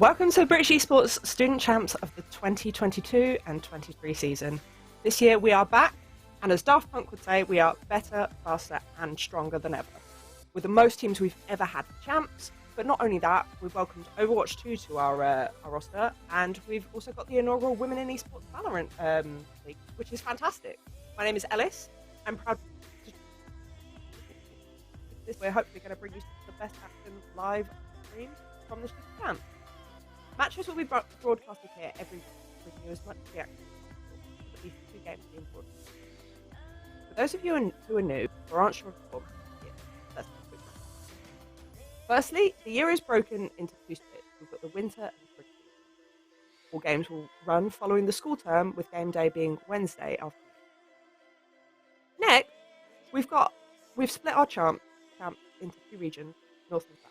Welcome to British Esports Student Champs of the 2022 and 23 season. This year we are back, and as Daft Punk would say, we are better, faster and stronger than ever. With the most teams we've ever had for champs, but not only that, we've welcomed Overwatch 2 to our roster, and we've also got the inaugural Women in Esports Valorant League, which is fantastic. My name is Ellis. I'm proud to this. We're hopefully going to bring you the best action live streams from the Student Champs. Matches will be broadcasted here every week, bringing you as much reaction as possible, at least 2 games being broadcast. For those of you who are new or aren't sure of the format, let's have a quick run. Firstly, the year is broken into 2 splits. We've got the winter and the spring season. All games will run following the school term, with game day being Wednesday afternoon. Next, we've split our champ into 2 regions, north and south.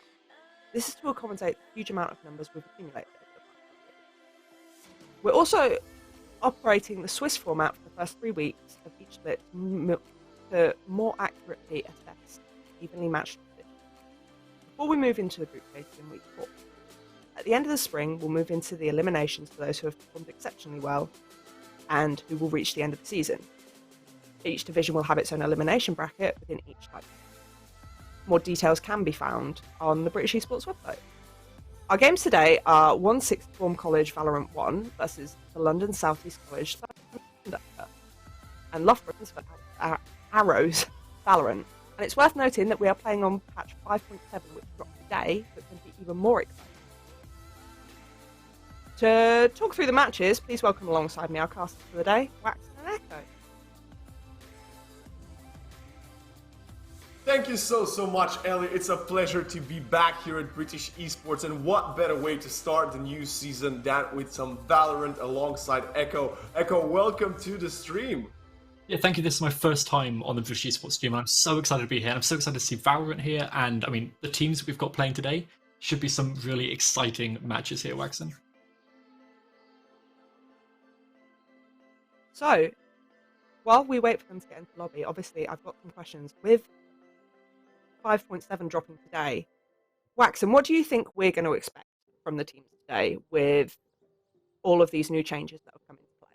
This is to accommodate the huge amount of numbers we've accumulated over the past 5 years. We're also operating the Swiss format for the first 3 weeks of each split to more accurately assess evenly matched positions. Before we move into the group stages in week 4. At the end of the spring, we'll move into the eliminations for those who have performed exceptionally well and who will reach the end of the season. Each division will have its own elimination bracket within each type. More details can be found on the British Esports website. Our games today are 1 sixth form college Valorant 1 versus the London South East College and Loughborough's Arrows Valorant. And it's worth noting that we are playing on patch 5.7, which dropped today, but can be even more exciting. To talk through the matches, please welcome alongside me our casters for the day, Wax and Echo. Thank you so much, Ellie. It's a pleasure to be back here at British Esports, and what better way to start the new season than with some Valorant alongside Echo. Echo, welcome to the stream. Yeah, thank you. This is my first time on the British Esports stream, and I'm so excited to be here. And I'm so excited to see Valorant here, and I mean, the teams that we've got playing today should be some really exciting matches here, Waxon. So, while we wait for them to get into the lobby, obviously I've got some questions. With 5.7 dropping today, Waxon, what do you think we're going to expect from the teams today with all of these new changes that have come into play?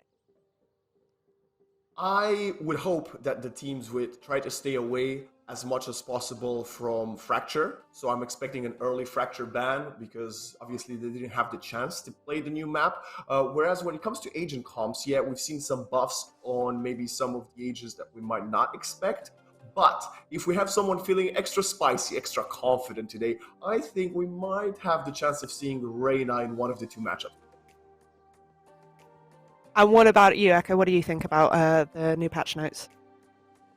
I would hope that the teams would try to stay away as much as possible from Fracture. So I'm expecting an early Fracture ban because obviously they didn't have the chance to play the new map. Whereas when it comes to agent comps, yeah, we've seen some buffs on maybe some of the agents that we might not expect. But if we have someone feeling extra spicy, extra confident today, I think we might have the chance of seeing Reyna in one of the 2 matchups. And what about you, Echo? What do you think about the new patch notes?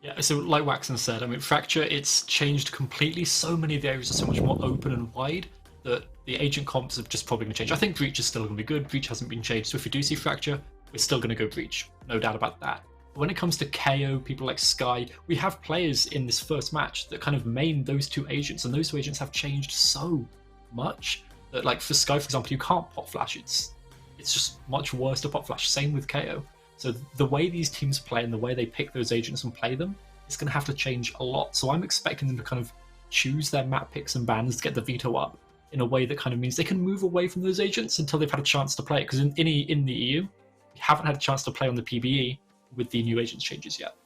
Yeah, so like Waxon said, I mean, Fracture, it's changed completely. So many of the areas are so much more open and wide that the agent comps are just probably going to change. I think Breach is still going to be good. Breach hasn't been changed. So if we do see Fracture, we're still going to go Breach. No doubt about that. When it comes to KO, people like Sky, we have players in this first match that kind of main those 2 agents, and those 2 agents have changed so much that, like, for Sky, for example, you can't pop flash. It's just much worse to pop flash. Same with KO. So the way these teams play and the way they pick those agents and play them is going to have to change a lot. So I'm expecting them to kind of choose their map picks and bans to get the veto up in a way that kind of means they can move away from those agents until they've had a chance to play it. Because in the EU, we haven't had a chance to play on the PBE with the new agents changes yet.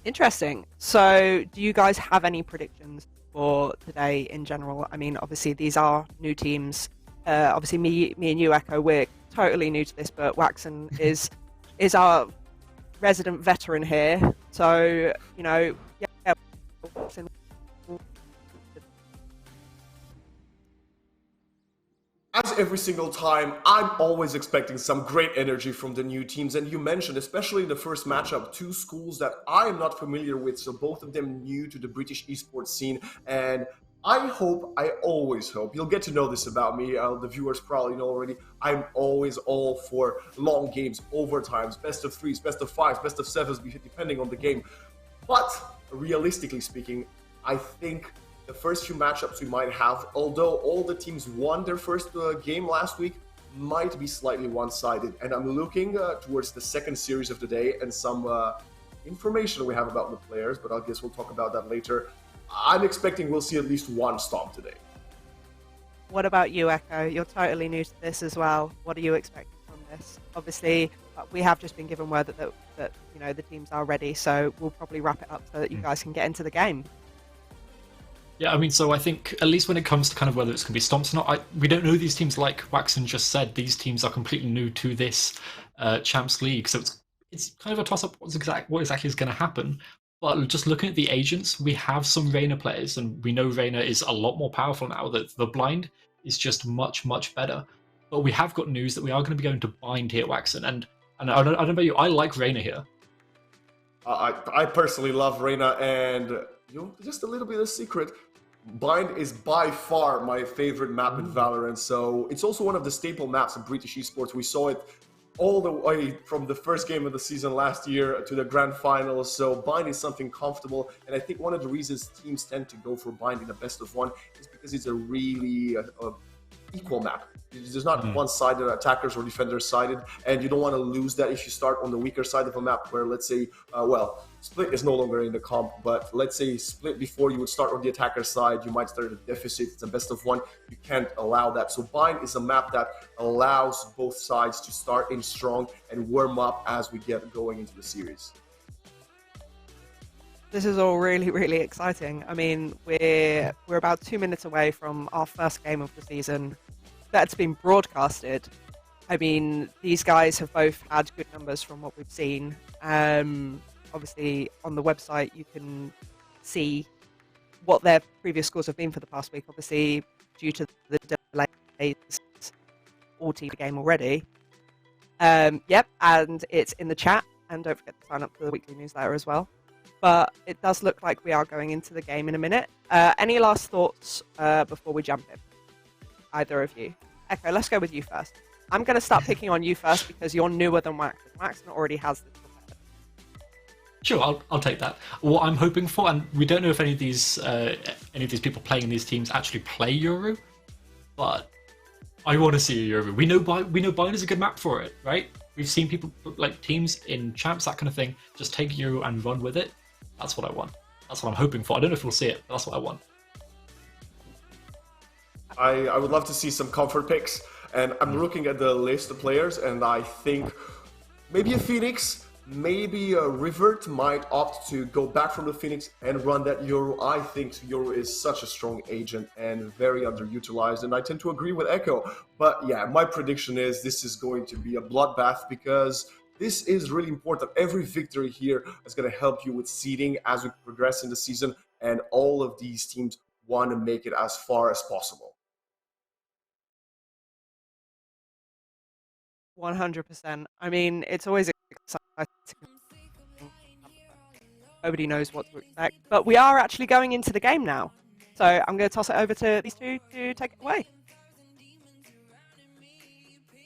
Interesting. So do you guys have any predictions for today in general? I mean, obviously these are new teams. Obviously me and you, Echo, we're totally new to this, but Waxon is our resident veteran here. So, you know, yeah, Waxon. As every single time, I'm always expecting some great energy from the new teams. And you mentioned, especially in the first matchup, 2 schools that I am not familiar with. So both of them new to the British esports scene. And I always hope, you'll get to know this about me, the viewers probably know already, I'm always all for long games, overtimes, best of 3s, best of 5s, best of 7s, depending on the game. But realistically speaking, I think the first few matchups we might have, although all the teams won their first game last week, might be slightly one-sided. And I'm looking towards the second series of the day and some information we have about the players, but I guess we'll talk about that later. I'm expecting we'll see at least 1 stomp today. What about you, Echo? You're totally new to this as well. What are you expecting from this? Obviously, we have just been given word that the teams are ready, so we'll probably wrap it up so that you guys can get into the game. Yeah, I mean, so I think at least when it comes to kind of whether it's going to be stomps or not, we don't know these teams. Like Waxon just said, these teams are completely new to this Champs League, so it's kind of a toss-up what exactly is going to happen. But just looking at the agents, we have some Reyna players, and we know Reyna is a lot more powerful now. That the blind is just much, much better. But we have got news that we are going to be going to bind here, Waxon, and I don't know about you, I like Reyna here. I personally love Reyna, and just a little bit of secret. Bind is by far my favorite map in Valorant, so it's also one of the staple maps in British Esports. We saw it all the way from the first game of the season last year to the grand finals, so Bind is something comfortable, and I think one of the reasons teams tend to go for Bind in a best of one is because it's a really equal map. There's not one-sided, attackers or defenders sided, and you don't want to lose that if you start on the weaker side of a map where, let's say, Split is no longer in the comp, but let's say Split before you would start on the attacker side, you might start at a deficit, it's a best of one, you can't allow that. So Bind is a map that allows both sides to start in strong and warm up as we get going into the series. This is all really, really exciting. I mean, we're about 2 minutes away from our first game of the season that's been broadcasted. I mean, these guys have both had good numbers from what we've seen. Obviously, on the website, you can see what their previous scores have been for the past week. Obviously, due to the delays, all team game already. Yep, and it's in the chat. And don't forget to sign up for the weekly newsletter as well. But it does look like we are going into the game in a minute. Any last thoughts before we jump in? Either of you? Echo, let's go with you first. I'm going to start picking on you first because you're newer than Waxon. Waxon already has this prepared. Sure, I'll take that. What I'm hoping for, and we don't know if any of these people playing in these teams actually play Euro, but I want to see a Euro. We know Bind is a good map for it, right? We've seen people like teams in champs, that kind of thing, just take Euro and run with it. That's what I want. That's what I'm hoping for. I don't know if we'll see it, but that's what I want. I would love to see some comfort picks, and I'm looking at the list of players, and I think maybe a Phoenix, maybe a Rivert might opt to go back from the Phoenix and run that Euro. I think Euro is such a strong agent and very underutilized, and I tend to agree with Echo. But yeah, my prediction is this is going to be a bloodbath because this is really important. Every victory here is going to help you with seeding as we progress in the season, and all of these teams want to make it as far as possible. 100%. I mean, it's always exciting. Nobody knows what to expect. But we are actually going into the game now. So I'm going to toss it over to these two to take it away.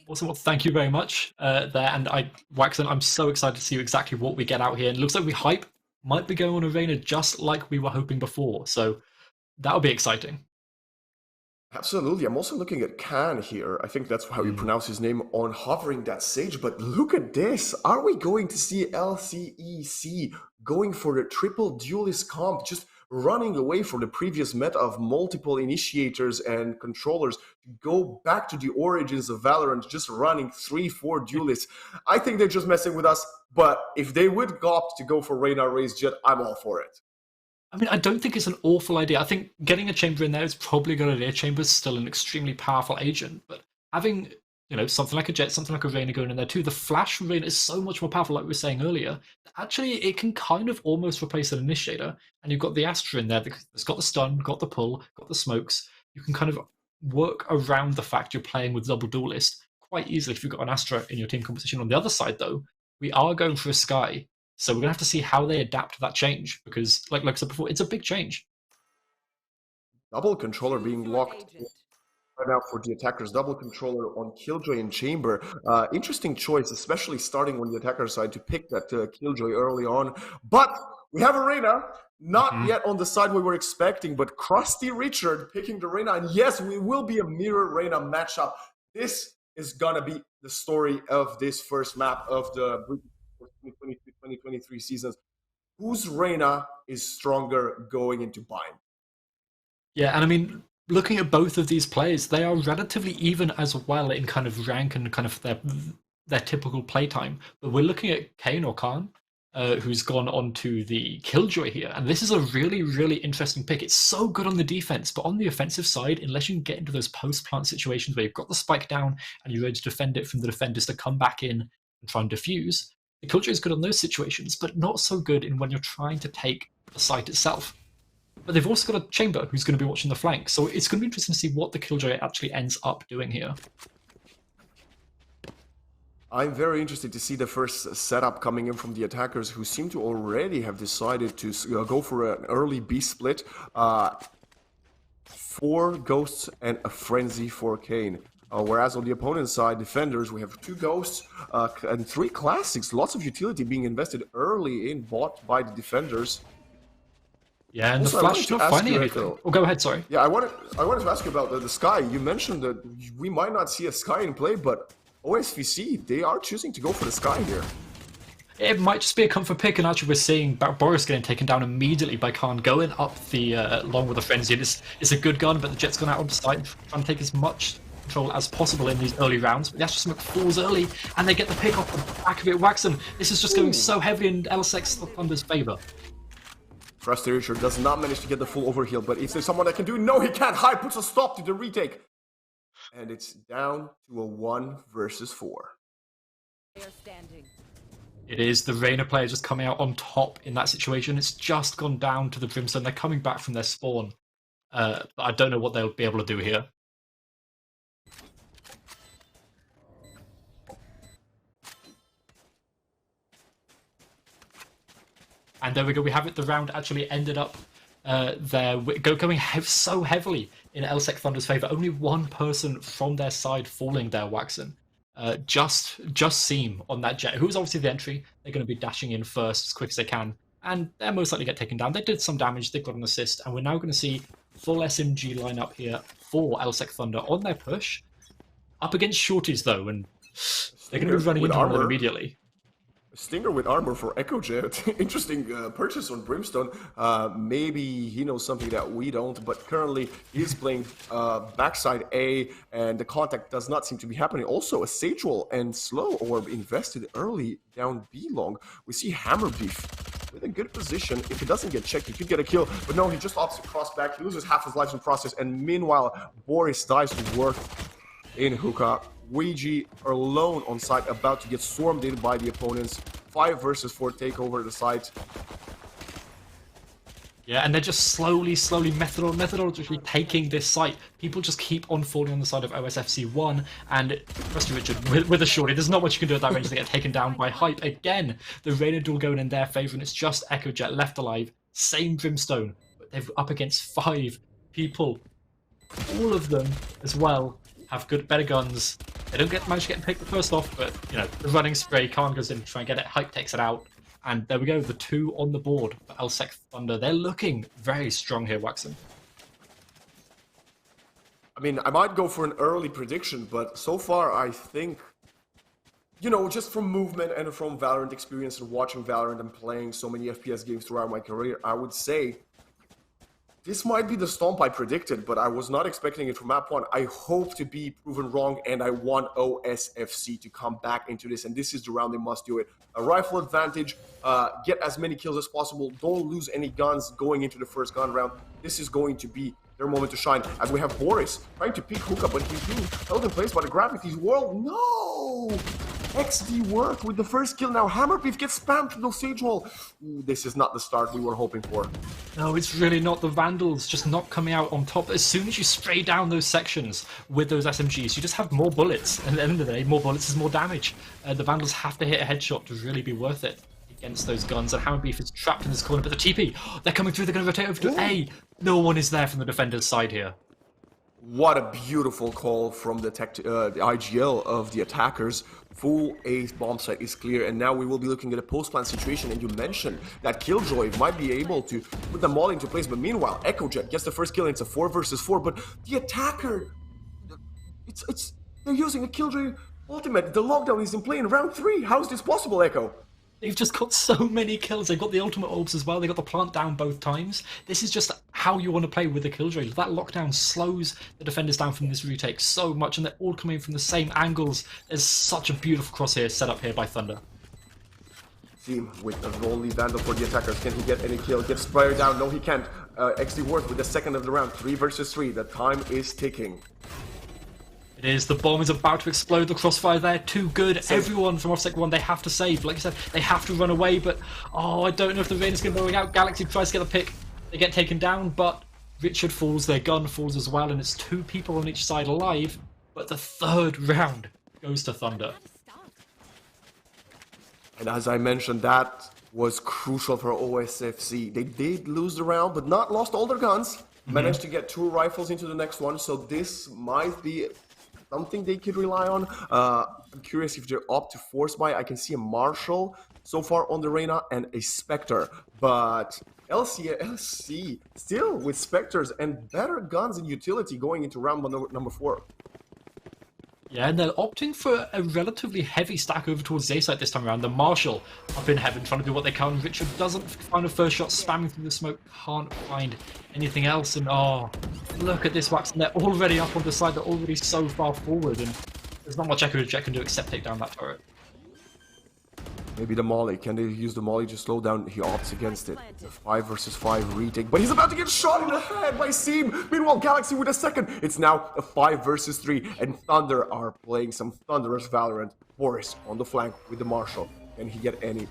Awesome. Well, thank you very much there. And Waxon, I'm so excited to see exactly what we get out here. And it looks like we hype might be going on Arena just like we were hoping before. So that'll be exciting. Absolutely. I'm also looking at Khan here. I think that's how you pronounce his name on hovering that sage. But look at this. Are we going to see LSEC going for the triple duelist comp, just running away from the previous meta of multiple initiators and controllers to go back to the origins of Valorant, just running 3-4 duelists? I think they're just messing with us. But if they would opt to go for Reyna Raise Jet, I'm all for it. I mean, I don't think it's an awful idea. I think getting a chamber in there is probably a good idea. Chamber's still an extremely powerful agent, but having, something like a Jet, something like a Reyna going in there too, the flash from Reyna is so much more powerful, like we were saying earlier. Actually, it can kind of almost replace an initiator, and you've got the Astra in there that's got the stun, got the pull, got the smokes. You can kind of work around the fact you're playing with double duelist quite easily if you've got an Astra in your team composition. On the other side, though, we are going for a Sky. So we're going to have to see how they adapt to that change because, like I said before, it's a big change. Double controller being locked right now for the attackers. Double controller on Killjoy and Chamber. Interesting choice, especially starting on the attacker side to pick that Killjoy early on. But we have a Reyna, not yet on the side we were expecting, but Krusty Richard picking the Reyna. And yes, we will be a mirror Reyna matchup. This is going to be the story of this first map of the 2022-2023 seasons. Whose Reyna is stronger going into Bind? Yeah, and I mean, looking at both of these players, they are relatively even as well in kind of rank and kind of their typical playtime. But we're looking at Kane or Khan, who's gone on to the Killjoy here. And this is a really, really interesting pick. It's so good on the defense, but on the offensive side, unless you can get into those post-plant situations where you've got the spike down and you're ready to defend it from the defenders to come back in and try and defuse, the Killjoy is good on those situations, but not so good in when you're trying to take the site itself. But they've also got a Chamber who's going to be watching the flank, so it's going to be interesting to see what the Killjoy actually ends up doing here. I'm very interested to see the first setup coming in from the attackers, who seem to already have decided to go for an early B split. 4 Ghosts and a Frenzy for Kane. Whereas on the opponent's side, defenders, we have 2 Ghosts and 3 Classics. Lots of utility being invested early in, bought by the defenders. Yeah, and Also, the Flash not finding anything. Oh, go ahead, sorry. Yeah, I wanted to ask you about the Sky. You mentioned that we might not see a Sky in play, but OSFC, they are choosing to go for the Sky here. It might just be a comfort pick, and actually we're seeing Boris getting taken down immediately by Khan, going up the long with the Frenzy. It's a good gun, but the Jet's gone out on the side, trying to take as much control as possible in these early rounds. But the Astro Smoke falls early, and they get the pick off the back of it. Waxen, this is just going so heavily in LSEC Thunder's favour. Frustrator does not manage to get the full overheal, but is there someone that can do? No, he can't. High puts a stop to the retake. And it's down to a 1 versus 4. They are standing. It is the Reyna player just coming out on top in that situation. It's just gone down to the Brimstone. They're coming back from their spawn. But I don't know what they'll be able to do here. And there we go. We have it. The round actually ended up there going so heavily in LSEC Thunder's favour. Only one person from their side falling there, Waxen. Just Seam on that Jet, who's obviously the entry. They're going to be dashing in first as quick as they can, and they're most likely get taken down. They did some damage, they got an assist, and we're now going to see full SMG lineup here for LSEC Thunder on their push. Up against Shorties though, and they're going to be running into armor immediately. Stinger with armor for Echo Jet. Interesting purchase on Brimstone. Maybe he knows something that we don't, but currently he's playing backside A, and the contact does not seem to be happening. Also, a Sage Roll and Slow Orb invested early down B long. We see Hammer Beef with a good position. If he doesn't get checked, he could get a kill, but no, he just opts to cross back. He loses half his life in the process, and meanwhile, Boris dies to work in hookah. Ouija are alone on site, about to get swarmed in by the opponents. 5 versus 4 take over the site. Yeah, and they're just slowly, methodologically taking this site. People just keep on falling on the side of OSFC 1, and Rusty Richard with a shorty. There's not much you can do at that range. They get taken down by Hype again. The Reyna duel going in their favour, and it's just Echo Jet left alive. Same Brimstone, but they're up against 5 people. All of them as well have better guns. They don't manage to get picked the first off, but you know, the running spray, Khan goes in to try and get it, Hype takes it out, and there we go, the 2 on the board for LSEC Thunder. They're looking very strong here, Waxen. I mean, I might go for an early prediction, but so far I think, you know, just from movement and from Valorant experience and watching Valorant and playing so many FPS games throughout my career, I would say this might be the stomp I predicted, but I was not expecting it from map 1. I hope to be proven wrong, and I want OSFC to come back into this, and this is the round they must do it. A rifle advantage, get as many kills as possible, don't lose any guns going into the first gun round. This is going to be their moment to shine, as we have Boris trying to peek hookah, but he's being held in place by the Gravity's World. No! XD worked with the first kill. Now Hammer Beef gets spammed to the Sage Wall. Ooh, this is not the start we were hoping for. No, it's really not. The Vandals just not coming out on top. As soon as you spray down those sections with those SMGs, you just have more bullets. And at the end of the day, more bullets is more damage. The Vandals have to hit a headshot to really be worth it against those guns. And Hammer Beef is trapped in this corner, but the TP, they're coming through. They're going to rotate over to A. No one is there from the defender's side here. What a beautiful call from the IGL of the attackers. Full A bomb site is clear, and now we will be looking at a post-plant situation, and you mentioned that Killjoy might be able to put them all into place, but meanwhile, Echo Jet gets the first kill, and it's a 4 versus 4, but the attacker, they're using a Killjoy ultimate. The lockdown is in play in round 3. How is this possible, Echo? They've just got so many kills. They've got the ultimate orbs as well. They got the plant down both times. This is just how you want to play with the Killjoy. That lockdown slows the defenders down from this retake so much, and they're all coming from the same angles. There's such a beautiful crosshair set up here by Thunder. Team with the only Vandal for the attackers. Can he get any kill? Get Spire down. No, he can't. XD Worth with the second of the round. 3 versus 3. The time is ticking. It is. The bomb is about to explode. The crossfire there, too good. Everyone from OSFC 1, they have to save. Like I said, they have to run away, but I don't know if the Rain is going to be going out. Galaxy tries to get a pick. They get taken down, but Richard falls. Their gun falls as well, and it's 2 people on each side alive. But the third round goes to Thunder. And as I mentioned, that was crucial for OSFC. They did lose the round, but not lost all their guns. Managed to get 2 rifles into the next one, so this might be something they could rely on. I'm curious if they're up to force buy. I can see a Marshal so far on the Reyna and a Spectre, but LSEC still with Spectres and better guns and utility going into round number 4. Yeah, and they're opting for a relatively heavy stack over towards Z site this time around. The Marshal up in heaven trying to do what they can. Richard doesn't find a first shot, spamming through the smoke, can't find anything else. And look at this Wax, and they're already up on the side, they're already so far forward, and there's not much Echo Jet can do except take down that turret. Maybe the Molly. Can they use the Molly to slow down? He opts against it. The 5 versus 5 retake, but he's about to get shot in the head by Seam. Meanwhile, Galaxy with a second. It's now a 5 versus 3, and Thunder are playing some thunderous Valorant. Boris on the flank with the Marshal. Can he get any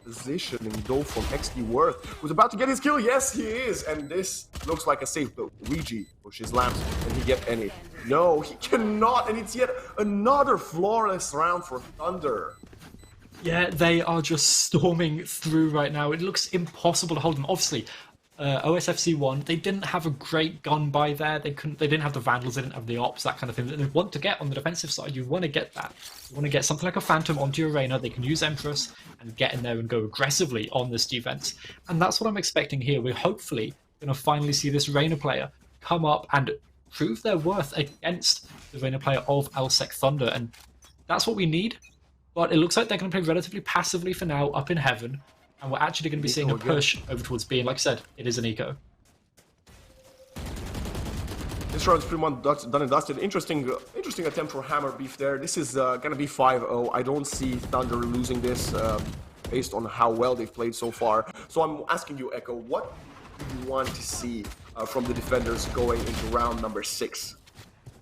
positioning though from XD Worth, who's about to get his kill? Yes, he is, and this looks like a safe build. Luigi pushes lamps. Can he get any? No, he cannot, and it's yet another flawless round for Thunder. Yeah, they are just storming through right now. It looks impossible to hold them. Obviously, OSFC 1, they didn't have a great gun by there. They didn't have the Vandals, they didn't have the Ops, that kind of thing. That they want to get on the defensive side. You want to get that. You want to get something like a Phantom onto your Reyna. They can use Empress and get in there and go aggressively on this defense. And that's what I'm expecting here. We're hopefully going to finally see this Reyna player come up and prove their worth against the Reyna player of LSEC Thunder. And that's what we need. But it looks like they're going to play relatively passively for now, up in heaven, and we're actually going to be seeing a push over towards B. And like I said, it is an eco. This round's pretty much done and dusted. Interesting attempt for Hammer Beef there. This is going to be 5-0. I don't see Thunder losing this based on how well they've played so far. So I'm asking you, Echo, what do you want to see from the defenders going into round number 6?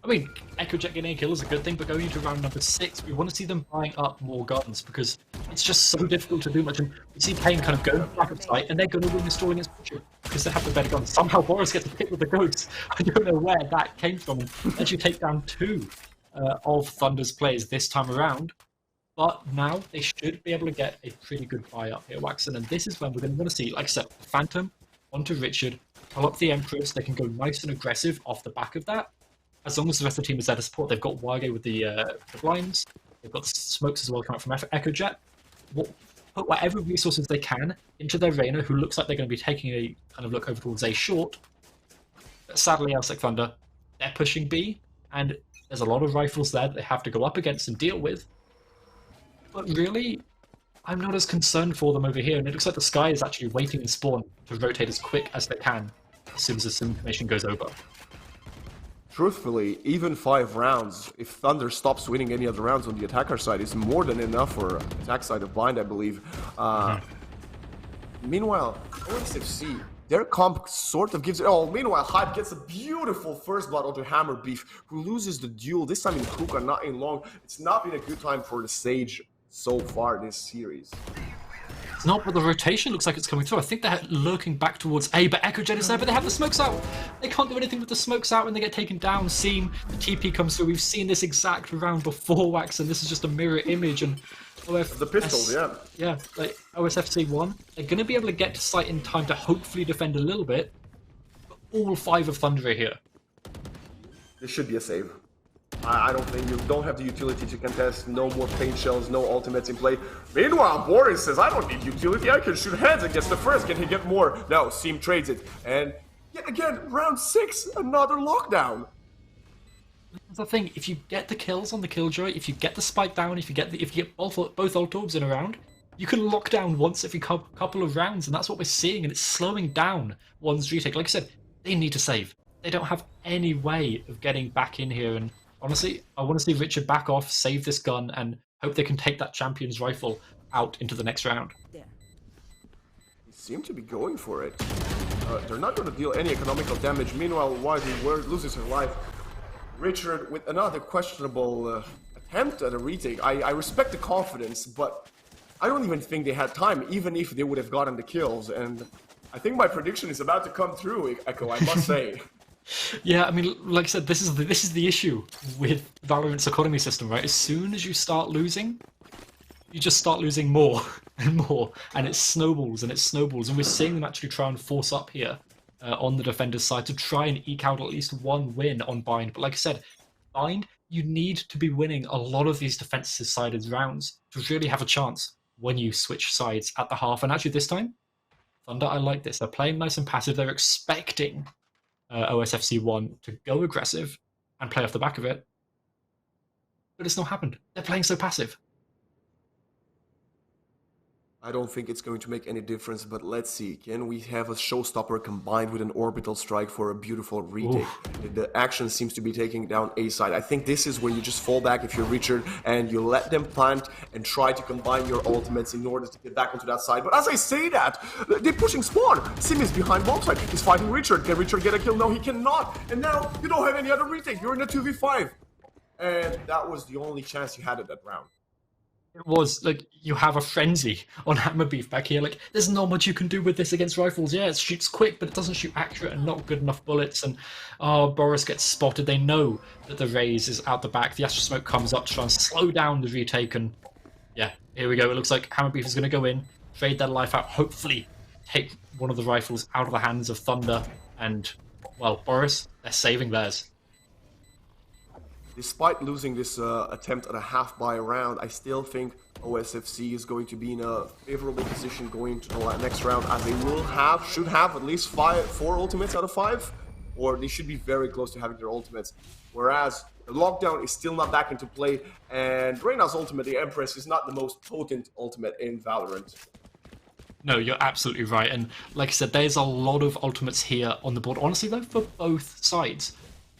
I mean, Echo Jet getting a kill is a good thing, but going into round number 6, we want to see them buying up more guns because it's just so difficult to do much. And we see Pain kind of go back of sight, and they're going to win installing his picture because they have the better guns. Somehow Boris gets a pick with the Ghosts. I don't know where that came from. And actually take down 2 of Thunder's players this time around. But now they should be able to get a pretty good buy up here, Waxon. And this is when we're going to want to see, like I said, the Phantom onto Richard, pull up the Empress. They can go nice and aggressive off the back of that. As long as the rest of the team is there to support, they've got Wage with the blinds, they've got smokes as well coming from Echo Jet. Put whatever resources they can into their Reyna, who looks like they're going to be taking a kind of look over towards A short. But sadly, LSEC Thunder, they're pushing B, and there's a lot of rifles there that they have to go up against and deal with. But really, I'm not as concerned for them over here, and it looks like the Sky is actually waiting in spawn to rotate as quick as they can as soon as this information goes over. Truthfully, even 5 rounds, if Thunder stops winning any other rounds on the attacker side, is more than enough for attack side of Blind, I believe. Meanwhile, OSFC, their comp sort of gives it. Oh, meanwhile, Hype gets a beautiful first blood onto Hammer Beef, who loses the duel, this time in Hookah, not in Long. It's not been a good time for the Sage so far this series. It's not, but the rotation looks like it's coming through. I think they're lurking back towards A, but Echo Jet is there, but they have the smokes out. They can't do anything with the smokes out when they get taken down. Seam, the TP comes through. We've seen this exact round before, Wax, and this is just a mirror image. And the pistols, yeah. Yeah, like OSFC 1, they're going to be able to get to site in time to hopefully defend a little bit. But all 5 of Thunder are here. This should be a save. I don't think you don't have the utility to contest. No more paint shells, no ultimates in play. Meanwhile, Boris says, I don't need utility. I can shoot heads against the first. Can he get more? No, Seam trades it. And yet again, round 6, another lockdown. That's the thing. If you get the kills on the Killjoy, if you get the spike down, if you get both ult orbs in a round, You can lock down once every couple of rounds, and that's what we're seeing, and it's slowing down one's retake. Like I said, they need to save. They don't have any way of getting back in here, and honestly, I want to see Richard back off, save this gun, and hope they can take that champion's rifle out into the next round. There. They seem to be going for it. They're not going to deal any economical damage. Meanwhile, while the Word loses her life, Richard with another questionable attempt at a retake. I respect the confidence, but I don't even think they had time, even if they would have gotten the kills. And I think my prediction is about to come true, Echo, I must say. Yeah, I mean, like I said, this is the issue with Valorant's economy system, right? As soon as you start losing, you just start losing more and more, and it snowballs and it snowballs. And we're seeing them actually try and force up here on the defender's side to try and eke out at least one win on Bind. But like I said, Bind, you need to be winning a lot of these defensive-sided rounds to really have a chance when you switch sides at the half. And actually this time, Thunder, I like this. They're playing nice and passive. They're expecting OSFC 1 to go aggressive and play off the back of it. But it's not happened. They're playing so passive. I don't think it's going to make any difference, but let's see. Can we have a showstopper combined with an orbital strike for a beautiful retake? Oof. The action seems to be taking down A side. I think this is where you just fall back if you're Richard and you let them plant and try to combine your ultimates in order to get back onto that side. But as I say that, they're pushing Spawn. Sim is behind bomb side. He's fighting Richard. Can Richard get a kill? No, he cannot. And now you don't have any other retake. You're in a 2v5. And that was the only chance you had at that round. It was like you have a frenzy on Hammer Beef back here. Like, there's not much you can do with this against rifles. Yeah, it shoots quick, but it doesn't shoot accurate and not good enough bullets. And Boris gets spotted. They know that the Raze is out the back. The Astro Smoke comes up to try and slow down the retake. And yeah, here we go. It looks like Hammer Beef is going to go in, trade their life out, hopefully take one of the rifles out of the hands of Thunder. And, well, Boris, they're saving theirs. Despite losing this attempt at a half-buy round, I still think OSFC is going to be in a favorable position going to the next round, as they should have at least 4 ultimates out of 5, or they should be very close to having their ultimates. Whereas the lockdown is still not back into play, and Reyna's ultimate, the Empress, is not the most potent ultimate in Valorant. No, you're absolutely right, and like I said, there's a lot of ultimates here on the board. Honestly, though, for both sides.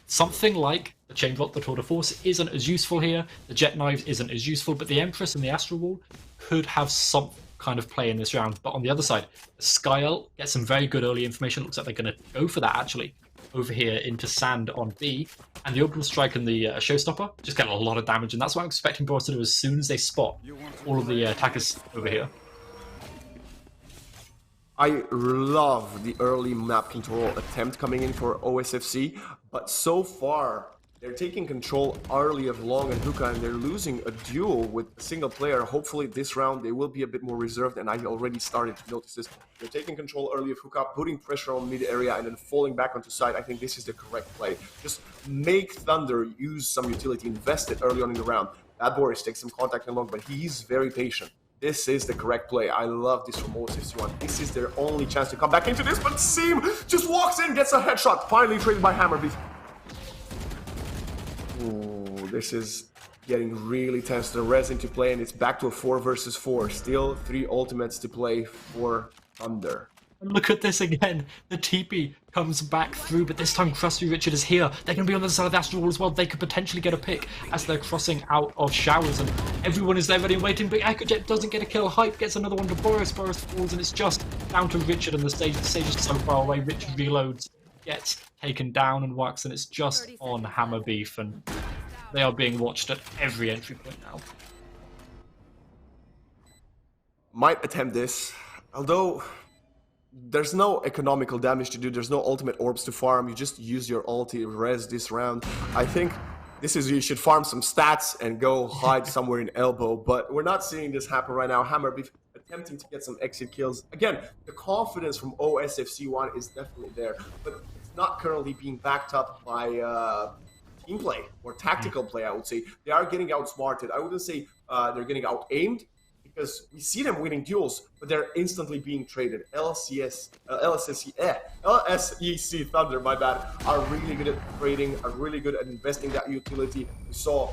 Something like the Chain Vault, the Tour de Force isn't as useful here, the Jet Knives isn't as useful, but the Empress and the Astral Wall could have some kind of play in this round. But on the other side, the Sky Ult gets some very good early information. Looks like they're going to go for that, actually, over here into Sand on B. And the Orbital Strike and the Showstopper just get a lot of damage, and that's what I'm expecting Boris to do as soon as they spot all of the attackers over here. I love the early map control attempt coming in for OSFC, but so far they're taking control early of Long and Hookah, and they're losing a duel with a single player. Hopefully this round they will be a bit more reserved, and I already started to notice this. They're taking control early of Hookah, putting pressure on mid area, and then falling back onto side. I think this is the correct play. Just make Thunder use some utility, invest it early on in the round. Bad Boris takes some contact along, but he's very patient. This is the correct play. I love this from OSFC1. This is their only chance to come back into this, but Seam just walks in, gets a headshot, finally traded by Hammerbeef. Ooh, this is getting really tense. The res into play, and it's back to a 4 versus 4. Still 3 ultimates to play for Thunder. Look at this again. The TP comes back through, but this time Crusty Richard is here. They're going to be on the other side of the Astral Wall as well. They could potentially get a pick as they're crossing out of showers, and everyone is there ready and waiting, but EchoJet doesn't get a kill. Hype gets another one to Boris. Boris falls, and it's just down to Richard, and the stage is so far away. Richard reloads, gets taken down and works, and it's just on Hammerbeef, and they are being watched at every entry point now. Might attempt this, although there's no economical damage to do, there's no ultimate orbs to farm, you just use your ulti res this round. I think this is, you should farm some stats and go hide somewhere in elbow, but we're not seeing this happen right now. Hammerbeef attempting to get some exit kills. Again, the confidence from OSFC1 is definitely there, but it's not currently being backed up by team play or tactical play, I would say. They are getting outsmarted. I wouldn't say they're getting out-aimed, because we see them winning duels, but they're instantly being traded. LSEC Thunder, my bad, are really good at trading, are really good at investing that utility. We saw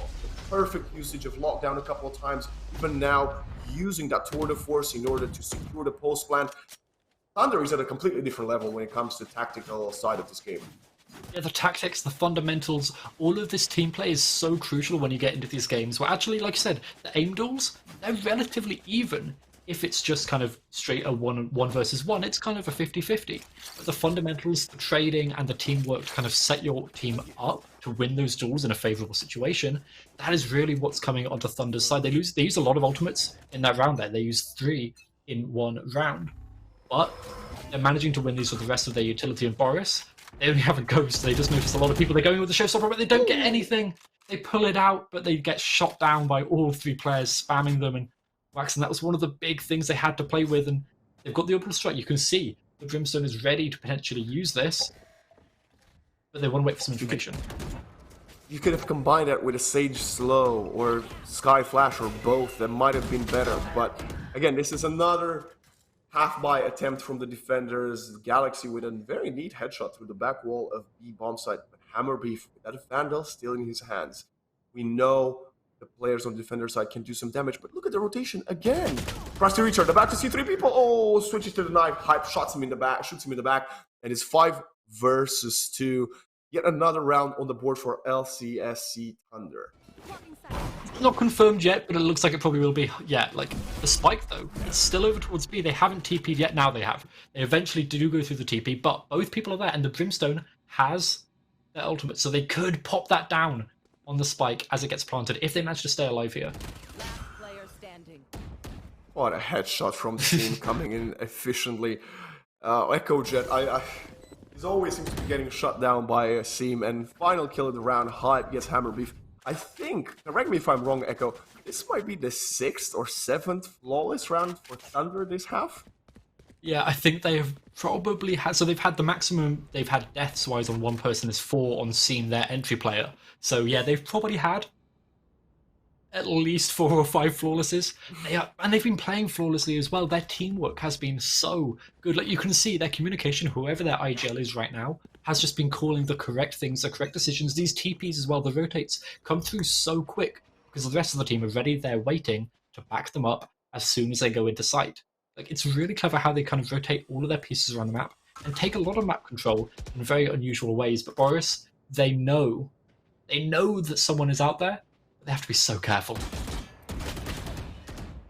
perfect usage of lockdown a couple of times, even now using that tour de force in order to secure the post plant. Thunder is at a completely different level when it comes to tactical side of this game. Yeah, the tactics, the fundamentals, all of this team play is so crucial when you get into these games where actually, like I said, the aim duels, they're relatively even. If it's just kind of straight a one versus one, it's kind of a 50-50. But the fundamentals, the trading, and the teamwork to kind of set your team up to win those duels in a favourable situation, that is really what's coming onto Thunder's side. They use a lot of ultimates in that round there. They use 3 in one round. But they're managing to win these with the rest of their utility. And Boris, they only have a ghost. They just notice a lot of people. They're going with the showstopper, but they don't get anything. They pull it out, but they get shot down by all 3 players spamming them. And Wax, and that was one of the big things they had to play with. And they've got the open strike. You can see the Brimstone is ready to potentially use this, but they want to wait for some information. You could have combined that with a Sage Slow or Sky Flash or both. That might have been better. But again, this is another half-buy attempt from the defenders. Galaxy with a very neat headshot through the back wall of B bomb site. But Hammerbeef, with that Vandal still in his hands. We know the players on the defender side can do some damage, but look at the rotation again. Krusty Richard about to see 3 people. Oh, switches to the knife. Hype shoots him in the back, and it's 5 versus 2. Yet another round on the board for LCSC Thunder. It's not confirmed yet, but it looks like it probably will be. Yeah, like the spike though, it's still over towards B. They haven't TP'd yet. Now they have. They eventually do go through the TP, but both people are there, and the Brimstone has their ultimate, so they could pop that down on the spike as it gets planted if they manage to stay alive here. Last player standing. What a headshot from the team coming in efficiently. Echo Jet, he's always seems to be getting shut down by a Seam, and final kill of the round, Hyde gets Hammerbeef. I think, correct me if I'm wrong, Echo, this might be the 6th or 7th flawless round for Thunder this half? Yeah, I think they have probably had... So they've had the maximum they've had deaths-wise on one person is 4 on Seam, their entry player. So yeah, they've probably had at least 4 or 5 flawlesses. And they've been playing flawlessly as well. Their teamwork has been so good. Like, you can see their communication, whoever their IGL is right now, has just been calling the correct things, the correct decisions. These TPs as well, the rotates, come through so quick because the rest of the team are ready. They're waiting to back them up as soon as they go into sight. Like, it's really clever how they kind of rotate all of their pieces around the map and take a lot of map control in very unusual ways. But Boris, they know that someone is out there, but they have to be so careful.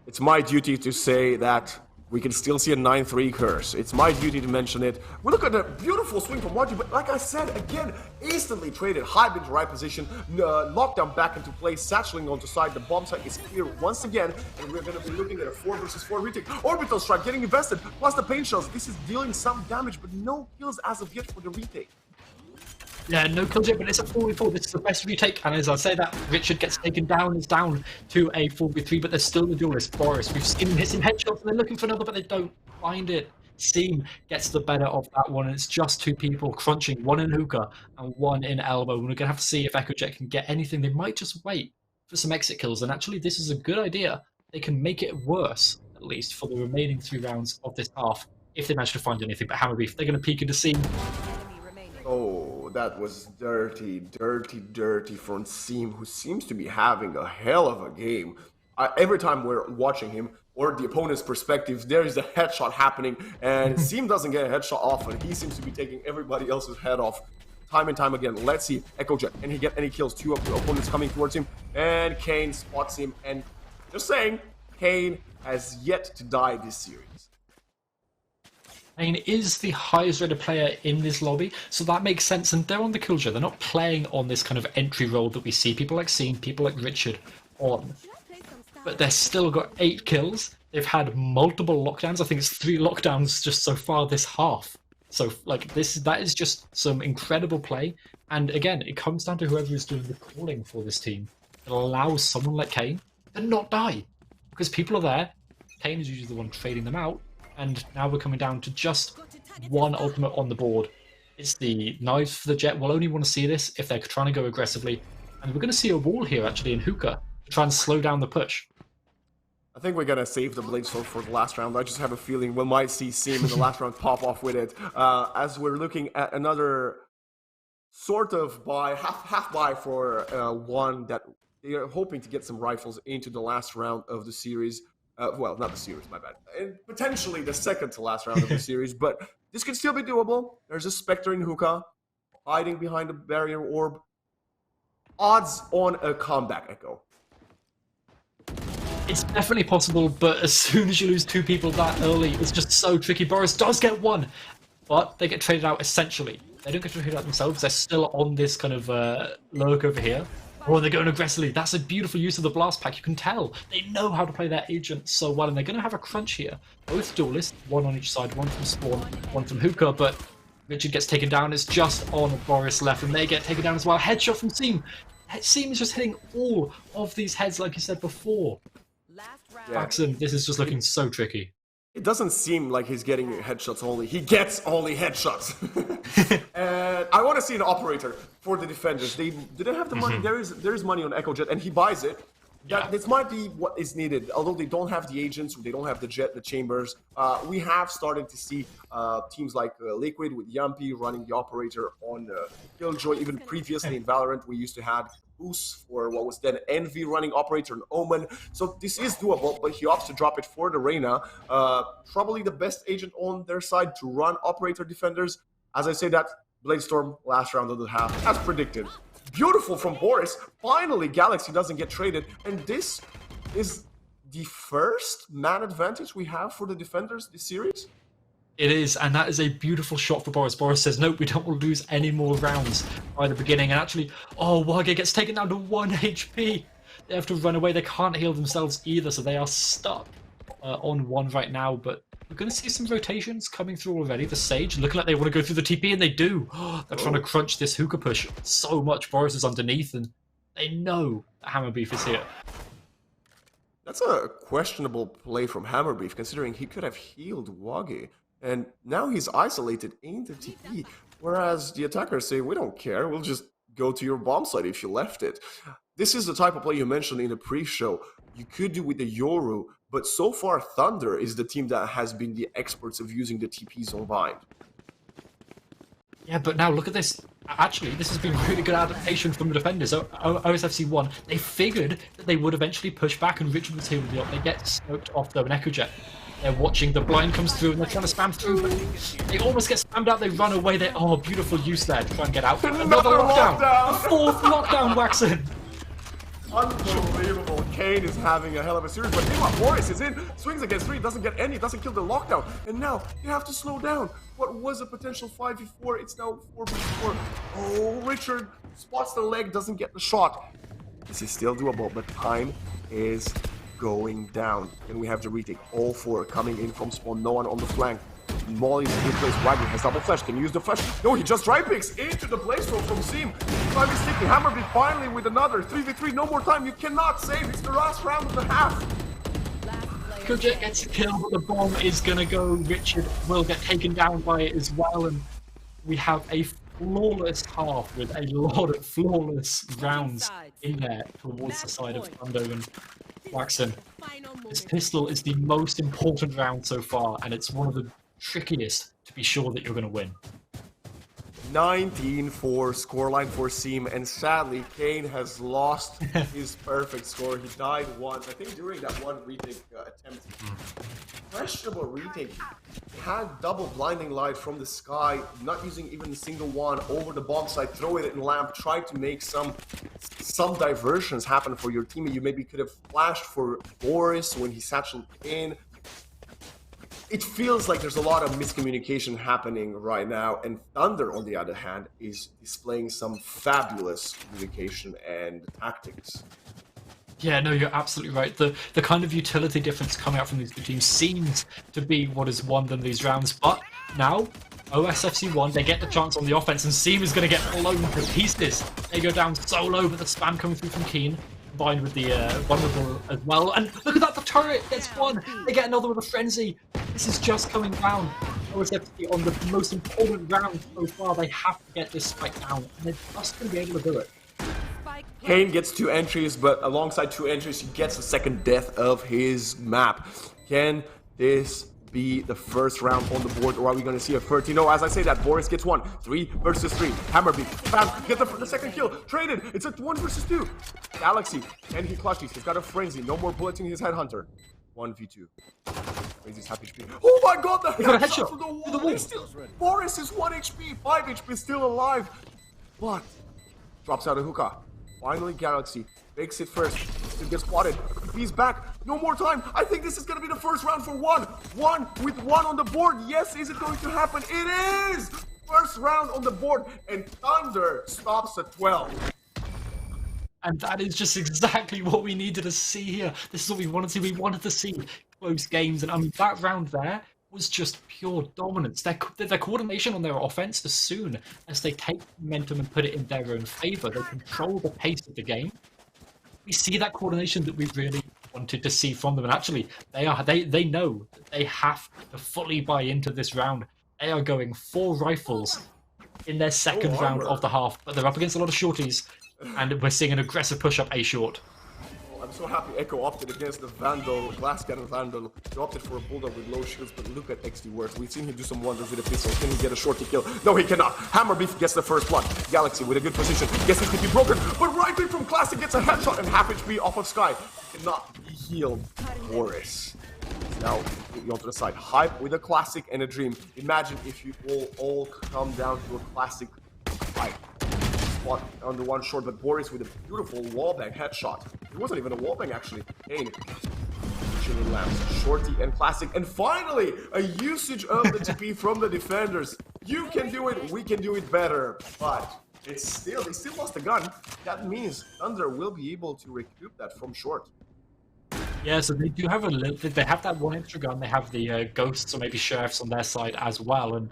It's my duty to say that we can still see a 9-3 curse. It's my duty to mention it. We look at a beautiful swing from Marty, but like I said, again, instantly traded, Hype into right position, lockdown back into place, satcheling onto side, the bomb site is clear once again, and we're going to be looking at a 4 versus 4 retake. Orbital Strike getting invested, plus the pain shells. This is dealing some damage, but no kills as of yet for the retake. Yeah, no kills yet, but it's a 4v4. This is the best retake, and as I say that, Richard gets taken down, is down to a 4v3, but there's still the duelist, Boris. We've seen him hit some headshots, and they're looking for another, but they don't find it. Seam gets the better of that one, and it's just 2 people crunching, 1 in hookah and 1 in elbow. And we're going to have to see if EchoJet can get anything. They might just wait for some exit kills, and actually this is a good idea. They can make it worse, at least, for the remaining 3 rounds of this half, if they manage to find anything. But Hammerbeef, they're going to peek into Seam. Oh, that was dirty from Seam, who seems to be having a hell of a game. Every time we're watching him, or the opponent's perspective, there is a headshot happening, and Seam doesn't get a headshot off, and he seems to be taking everybody else's head off time and time again. Let's see, EchoJet, can he get any kills? 2 of the opponents coming towards him, and Kane spots him, and just saying, Kane has yet to die this series. Kane is the highest rated player in this lobby, so that makes sense, and they're on the killjoy. They're not playing on this kind of entry role that we see people like Seam, people like Richard on. But they've still got 8 kills. They've had multiple lockdowns. I think it's 3 lockdowns just so far this half. So, like, that is just some incredible play. And again, it comes down to whoever is doing the calling for this team. It allows someone like Kane to not die. Because people are there. Kane is usually the one trading them out. And now we're coming down to just 1 ultimate on the board. It's the knives for the Jet. We'll only want to see this if they're trying to go aggressively. And we're going to see a wall here, actually, in hookah to try and slow down the push. I think we're going to save the Blade Sword for the last round. I just have a feeling we might see Seam in the last round pop off with it. As we're looking at another sort of buy, half buy for one that They are hoping to get some rifles into the last round of the series. Well, not the series, my bad. And potentially the second to last round of the series, but this could still be doable. There's a Spectre in hookah, hiding behind the barrier orb. Odds on a comeback, Echo. It's definitely possible, but as soon as you lose 2 people that early, it's just so tricky. Boris does get 1, but they get traded out essentially. They don't get traded out themselves. They're still on this kind of lurk over here. Oh, they're going aggressively. That's a beautiful use of the blast pack. You can tell they know how to play their agent so well, and they're going to have a crunch here. Both duelists, 1 on each side, 1 from spawn, 1 from hookah, but Richard gets taken down. It's just on Boris left, and they get taken down as well. Headshot from Seam. Seam is just hitting all of these heads, like you said before. Last round. Jackson, this is just looking so tricky. It doesn't seem like he's getting headshots only. He gets only headshots. And I want to see an operator for the defenders. They didn't have the money. There is money on Echo Jet, and he buys it. This might be what is needed. Although they don't have the agents, they don't have the jet, the chambers. We have started to see teams like Liquid with Yumpy running the operator on Killjoy. Even previously in Valorant, we used to have Boost for what was then Envy running operator and Omen. So this is doable, but he opts to drop it for the Reyna. Probably the best agent on their side to run operator defenders. As I say that, Bladestorm last round of the half, as predicted. Beautiful from Boris. Finally, Galaxy doesn't get traded. And this is the first man advantage we have for the defenders this series. It is, and that is a beautiful shot for Boris. Boris says, nope, we don't want to lose any more rounds by the beginning. And actually, Wage gets taken down to 1 HP. They have to run away. They can't heal themselves either, so they are stuck on 1 right now. But we're going to see some rotations coming through already. The Sage looking like they want to go through the TP, and they do. They're trying to crunch this hookah push so much. Boris is underneath, and they know that Hammerbeef is here. That's a questionable play from Hammerbeef, considering he could have healed Wage. And now he's isolated in the TP, whereas the attackers say, we don't care, we'll just go to your bomb site if you left it. This is the type of play you mentioned in the pre-show. You could do with the Yoru, but so far Thunder is the team that has been the experts of using the TPs on Vine. Yeah, but now look at this. Actually, this has been really good adaptation from the defenders. OSFC 1, they figured that they would eventually push back, and Richard was here with the up. They get smoked off though, and Echo Jet. They're watching, the blind comes through, and they're trying to spam through, but they almost get spammed out, they run away, beautiful use there to try and get out. Another lockdown! A 4th lockdown, Waxen! Unbelievable. Kane is having a hell of a series, but meanwhile, Boris is in, swings against 3, doesn't get any, doesn't kill the lockdown, and now you have to slow down. What was a potential 5v4, it's now 4v4. Oh, Richard spots the leg, doesn't get the shot. This is still doable, but time is going down. And we have the retake. All 4 coming in from spawn. No one on the flank. Molly's in place. Wagner has double flash. Can use the flash. No, he just dry picks into the place throw from Seam. Time is ticking. Hammerbeef finally with another 3v3. No more time. You cannot save. It's the last round of the half. Kojak gets a kill, but the bomb is gonna go. Richard will get taken down by it as well, and we have a flawless half with a lot of flawless rounds in there towards the side of Thunder and Waxen. This pistol is the most important round so far, and it's one of the trickiest to be sure that you're going to win. 19-4 scoreline for Seam, and sadly, Kane has lost his perfect score. He died once, I think during that one retake attempt. Questionable retake. He had double blinding light from the sky, not using even a single one over the bomb site, throw it in lamp, try to make some diversions happen for your team. You maybe could have flashed for Boris when he satcheled in. It feels like there's a lot of miscommunication happening right now, and Thunder, on the other hand, is displaying some fabulous communication and tactics. Yeah, no, you're absolutely right. The kind of utility difference coming out from these two teams seems to be what has won them these rounds, but now OSFC 1, they get the chance on the offense, and Seam is going to get blown to pieces. They go down so low, but the spam coming through from Keen, combined with the vulnerable as well. And look at that, the turret gets one. They get another with a frenzy. This is just coming down. OSFC on the most important round so far. They have to get this spike down, and they're just going to be able to do it. Kane gets 2 entries, but alongside 2 entries, he gets the second death of his map. Can this be the first round on the board, or are we going to see a 30? No, as I say that, Boris gets one. 3 versus 3. Hammerbeak, bam, get the second kill. Traded. It's a 1 versus 2. Galaxy, can he clutch these? He's got a frenzy. No more bulleting his headhunter. 1v2. Crazy's happy HP. Oh my god, the headshot from the wall. Boris is 1 HP, 5 HP, still alive. But drops out a hookah. Finally, Galaxy makes it first. Still gets spotted. He's back. No more time. I think this is going to be the first round for one. One with 1 on the board. Yes, is it going to happen? It is! First round on the board. And Thunder stops at 12. And that is just exactly what we needed to see here. This is what we wanted to see. We wanted to see close games. And I mean, that round there was just pure dominance. Their coordination on their offense, as soon as they take momentum and put it in their own favor, they control the pace of the game. We see that coordination that we really wanted to see from them. And actually, they know that they have to fully buy into this round. They are going 4 rifles in their second round of the half, but they're up against a lot of shorties. And we're seeing an aggressive push up A short. Oh, I'm so happy Echo opted against the Vandal, Glass Cannon Vandal. He opted for a Bulldog with low shields, but look at XD work. We've seen him do some wonders with a pistol. Can he get a shorty kill? No, he cannot. Hammerbeef gets the first blood. Galaxy with a good position. Guess it could be broken, but right click from Classic gets a headshot and half HP off of Sky. Cannot be healed. Boris now completely onto the side. Hype with a Classic and a Dream. Imagine if you all come down to a Classic fight. Spot under 1 short, but Boris with a beautiful wallbang headshot. It wasn't even a wallbang actually. Kane, Chilling Lamps, Shorty and Classic, and finally a usage of the TP from the defenders. You can do it, we can do it better, but they still lost the gun. That means Thunder will be able to recoup that from short. Yeah, so they do have they have that 1 extra gun. They have the ghosts or maybe sheriffs on their side as well, and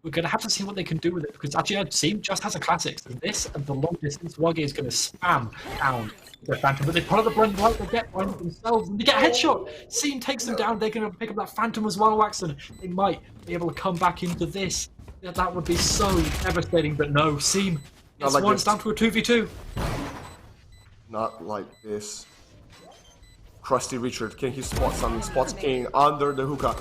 we're going to have to see what they can do with it, because actually our team just has a Classic. So this and the long distance Wage is going to spam down the Phantom, but they pull out the blend right, they get blind themselves, and they get a headshot. Seam takes them down, they're going to pick up that Phantom as well, Waxon. They might be able to come back into this. Yeah, that would be so devastating, but no, Seam gets like down to a 2v2. Not like this. Krusty Richard, can he spot something? Spots King under the hookah.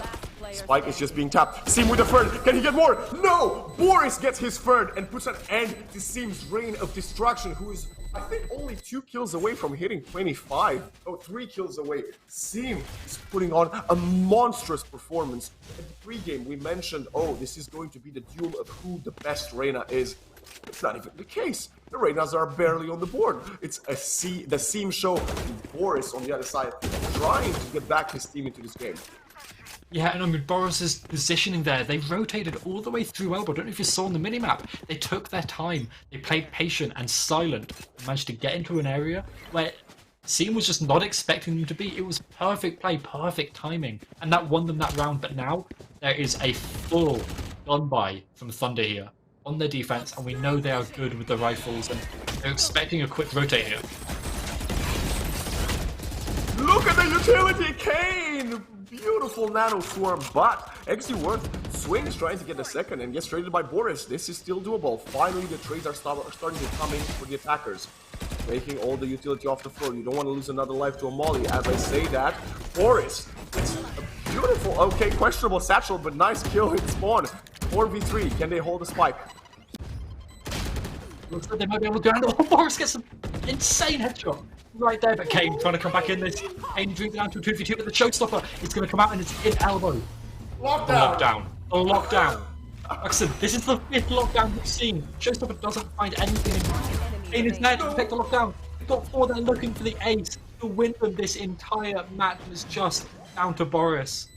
Spike is just being tapped. Seam with the third. Can he get more? No! Boris gets his third and puts an end to Seam's reign of destruction, who is, I think, only 2 kills away from hitting 25. Oh, 3 kills away. Seam is putting on a monstrous performance. At the pregame, we mentioned, oh, this is going to be the duel of who the best Reyna is. It's not even the case. The Reynas are barely on the board. It's the Seam show. Boris on the other side trying to get back his team into this game. Yeah, and I mean, Boris's positioning there, they rotated all the way through elbow. I don't know if you saw on the minimap. They took their time. They played patient and silent and managed to get into an area where Seam was just not expecting them to be. It was perfect play, perfect timing, and that won them that round. But now there is a full gun buy from Thunder here on their defense, and we know they are good with the rifles, and they're expecting a quick rotate here. Look at the utility, Kane! Beautiful nano swarm, but XD Worth swings trying to get the second and gets traded by Boris. This is still doable. Finally, the trades are starting to come in for the attackers. Making all the utility off the floor. You don't want to lose another life to a molly. As I say that, Boris, it's a beautiful, okay, questionable satchel, but nice kill in spawn. 4v3, can they hold the spike? Looks like they might be able to do it. Oh, Boris gets an insane headshot right there, but Kane trying to come back in this. Kane drew down to a 2v2, but the showstopper is going to come out and it's in elbow. Lockdown! The lockdown! Like I said, this is the 5th lockdown we've seen. Showstopper doesn't find anything in Kane is there to pick the lockdown. We've got 4 there looking for the ace to win them this entire match, and it's just down to Boris.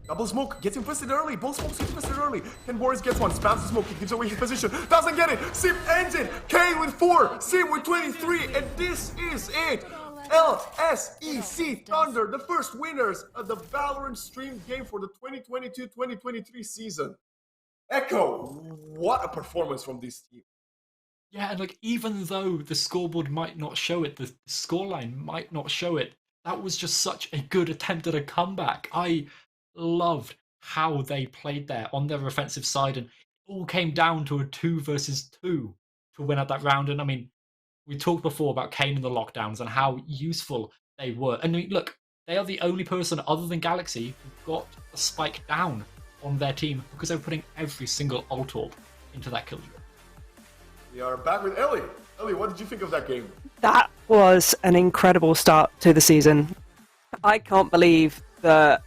Double smoke, gets infested early. Both smokes get infested early. Can Boris gets one, spams the smoke, he gives away his position. Doesn't get it. Sim ends it. Kane with 4, Sim with 23, and this is it. LSEC Thunder, the first winners of the Valorant streamed game for the 2022-2023 season. Echo, what a performance from this team. Yeah, and like, even though the scoreboard might not show it, the scoreline might not show it, that was just such a good attempt at a comeback. I loved how they played there on their offensive side, and it all came down to a 2 versus 2 to win out that round. And I mean, we talked before about Kane and the lockdowns and how useful they were. And look, They are the only person other than Galaxy who got a spike down on their team because they were putting every single ult orb into that killjoy. We are back with Ellie. Ellie, what did you think of that game? That was an incredible start to the season. I can't believe that.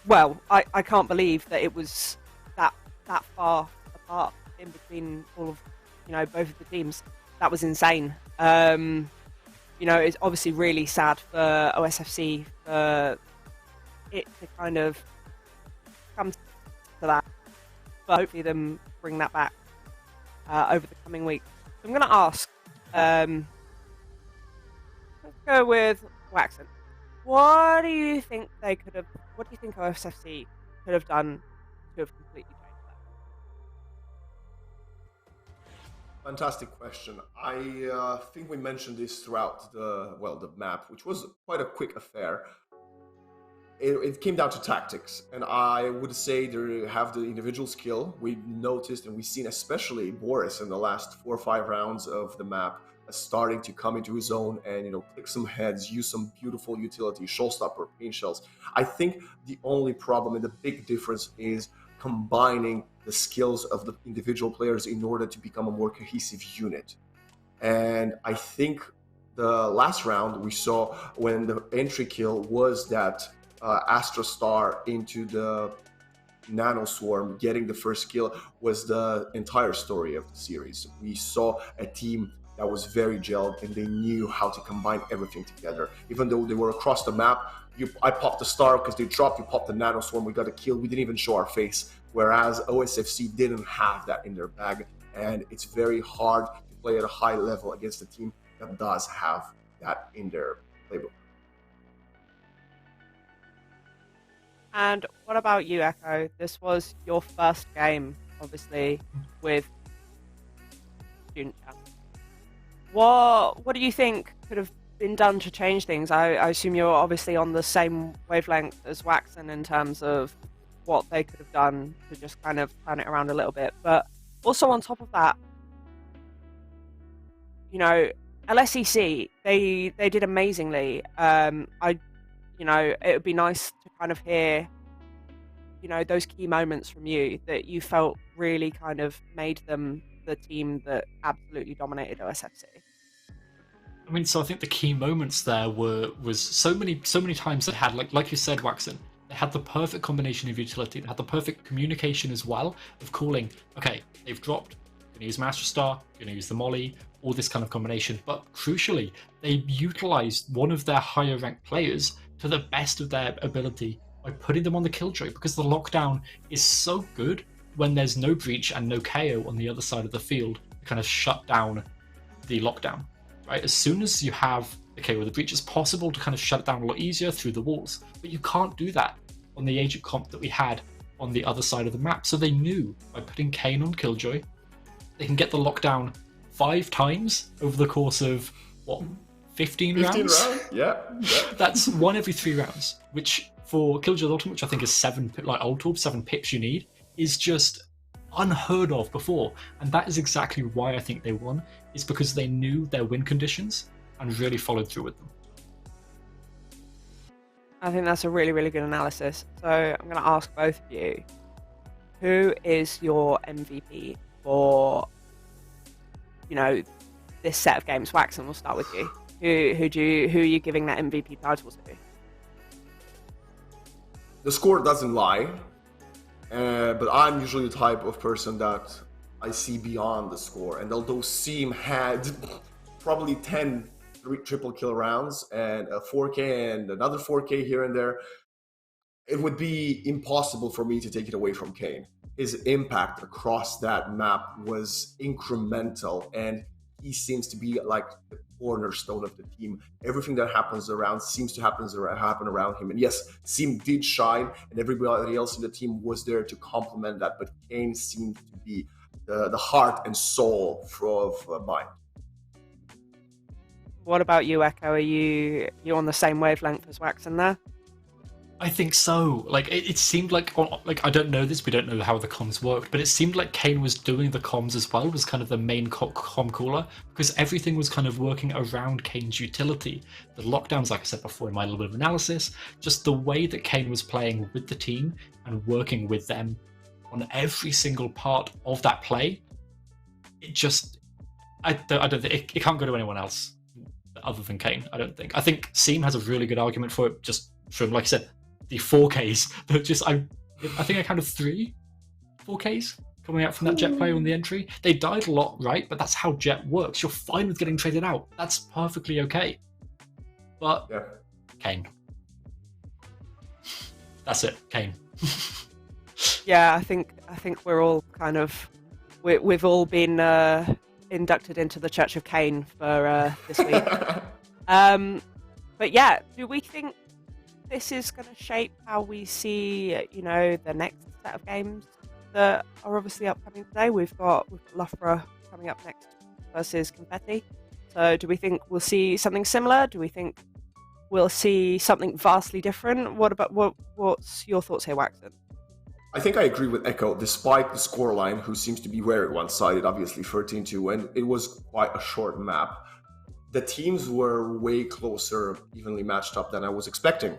Well, I can't believe that it was that far apart in between all of both of the teams. That was insane. It's obviously really sad for OSFC for it to kind of come to that, but hopefully them bring that back over the coming weeks. So I'm going to ask. Let's go with Waxen. What do you think they could have? What do you think OSFC could have done to have completely changed that? Fantastic question. I think we mentioned this throughout the map, which was quite a quick affair. It came down to tactics, and I would say they have the individual skill. We noticed and we've seen, especially Boris in the last 4 or 5 rounds of the map, starting to come into his own and click some heads, use some beautiful utility, showstopper, pain shells. I think the only problem and the big difference is combining the skills of the individual players in order to become a more cohesive unit. And I think the last round we saw when the entry kill was that Astra Star into the Nano Swarm, getting the first kill was the entire story of the series. We saw a team that was very gelled and they knew how to combine everything together. Even though they were across the map, I popped the star because they dropped, you popped the Nano Swarm, we got a kill, we didn't even show our face. Whereas OSFC didn't have that in their bag, and it's very hard to play at a high level against a team that does have that in their playbook. And what about you, Echo? This was your first game, obviously, with Student Champ. What do you think could have been done to change things? I assume you're obviously on the same wavelength as Waxen in terms of what they could have done to just kind of turn it around a little bit. But also on top of that, LSEC, they did amazingly. It would be nice to kind of hear, those key moments from you that you felt really kind of made them the team that absolutely dominated OSFC. I mean, so I think the key moments there was so many times they had, like you said, Waxen, they had the perfect combination of utility. They had the perfect communication as well of calling, okay, they've dropped, going to use Master Star, going to use the Molly, all this kind of combination. But crucially, they utilized one of their higher ranked players to the best of their ability by putting them on the killjoy, because the lockdown is so good when there's no breach and no KO on the other side of the field to kind of shut down the lockdown. Right? As soon as you have the KO or the breach, it's possible to kind of shut it down a lot easier through the walls. But you can't do that on the agent comp that we had on the other side of the map. So they knew by putting Kane on killjoy, they can get the lockdown 5 times over the course of, 15 rounds? Yeah. That's 1 every 3 rounds, which for Killjoy Ultimate, which I think is 7 ult orb, 7 pips you need, is just unheard of before. And that is exactly why I think they won, is because they knew their win conditions and really followed through with them. I think that's a really, really good analysis. So I'm going to ask both of you, who is your MVP for, this set of games? Waxen, we'll start with you. Who are you giving that MVP title to? The score doesn't lie, but I'm usually the type of person that I see beyond the score. And although Seam had probably 10 triple kill rounds and a 4K and another 4K here and there, it would be impossible for me to take it away from Kane. His impact across that map was incremental, and he seems to be like the cornerstone of the team. Everything that happens around seems to happen around him. And yes, Seam did shine, and everybody else in the team was there to complement that. But Kane seemed to be the heart and soul of mine. What about you, Echo? Are you on the same wavelength as Waxen there? I think so. Like it seemed like I don't know this. We don't know how the comms worked, but it seemed like Kane was doing the comms as well. Was kind of the main comm caller because everything was kind of working around Kane's utility. The lockdowns, like I said before in my little bit of analysis, just the way that Kane was playing with the team and working with them on every single part of that play. It just, I don't think it can't go to anyone else other than Kane. I don't think. I think Seam has a really good argument for it. Just from, like I said, the 4Ks that just I think I counted 3 4Ks coming out from that Jet player on the entry. They died a lot, right? But that's how Jet works. You're fine with getting traded out. That's perfectly okay. But Yeah. Kane. That's it, Kane. Yeah, I think we're all kind of we've all been inducted into the Church of Kane for this week. But yeah, do we think this is going to shape how we see, the next set of games that are obviously upcoming today? We've got Loughborough coming up next versus Confetti. So do we think we'll see something similar? Do we think we'll see something vastly different? What's your thoughts here, Waxon? I think I agree with Echo, despite the scoreline, who seems to be very one-sided, obviously 13-2, and it was quite a short map. The teams were way closer, evenly matched up than I was expecting.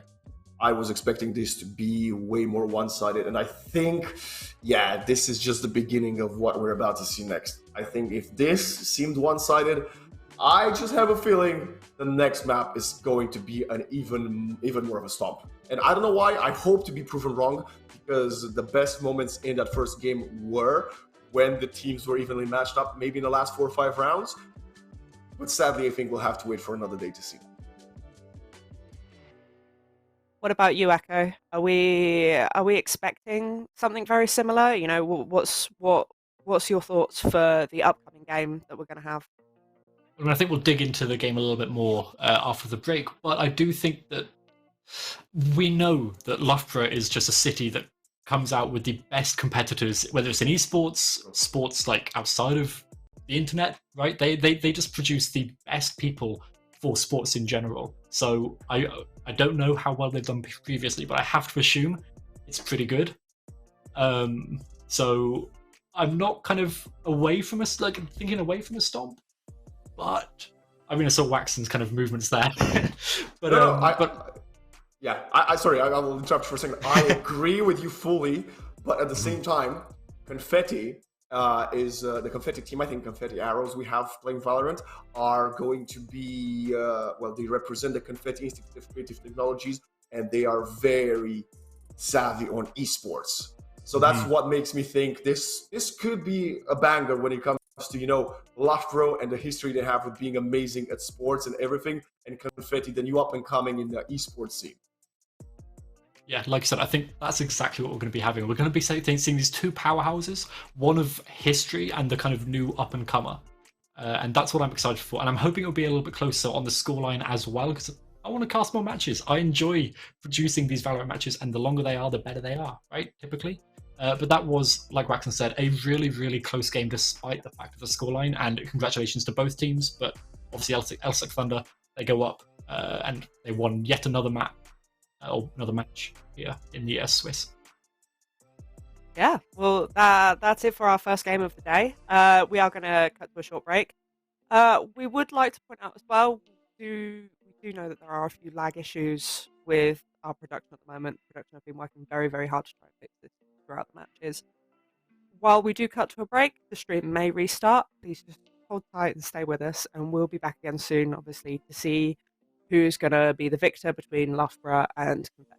I was expecting this to be way more one-sided, and I think, this is just the beginning of what we're about to see next. I think if this seemed one-sided, I just have a feeling the next map is going to be an even more of a stomp. And I don't know why. I hope to be proven wrong, because the best moments in that first game were when the teams were evenly matched up, maybe in the last 4 or 5 rounds. But sadly, I think we'll have to wait for another day to see. What about you, Echo? Are we expecting something very similar? What's your thoughts for the upcoming game that we're going to have? I mean, I think we'll dig into the game a little bit more after the break, but I do think that we know that Loughborough is just a city that comes out with the best competitors, whether it's in esports, sports like outside of the internet, right? They just produce the best people for sports in general. So I don't know how well they've done previously, but I have to assume it's pretty good. So I'm not kind of thinking away from a stomp, but I mean I saw Waxon's kind of movements there. But sorry, I will interrupt for a second. I agree with you fully, but at the same time, Confetti is the Confetti team. I think Confetti Arrows we have playing Valorant are going to be, they represent the Confetti Institute of Creative Technologies, and they are very savvy on esports. So that's what makes me think this could be a banger when it comes to, Loughborough and the history they have with being amazing at sports and everything, and Confetti, the new up-and-coming in the esports scene. Yeah, like I said, I think that's exactly what we're going to be having. We're going to be seeing these 2 powerhouses, one of history and the kind of new up-and-comer. And that's what I'm excited for. And I'm hoping it'll be a little bit closer on the scoreline as well, because I want to cast more matches. I enjoy producing these Valorant matches, and the longer they are, the better they are, right, typically? But that was, like Waxon said, a really, really close game despite the fact of the scoreline, and congratulations to both teams. But obviously LSEC Thunder, they go up and they won yet another map. Or another match here in the Swiss. Yeah, well, that's it for our first game of the day. We are going to cut to a short break. We would like to point out as well, we do know that there are a few lag issues with our production at the moment. Production have been working very, very hard to try and fix this throughout the matches. While we do cut to a break, the stream may restart. Please just hold tight and stay with us, and we'll be back again soon, obviously, to see who's going to be the victor between Loughborough and Confetti.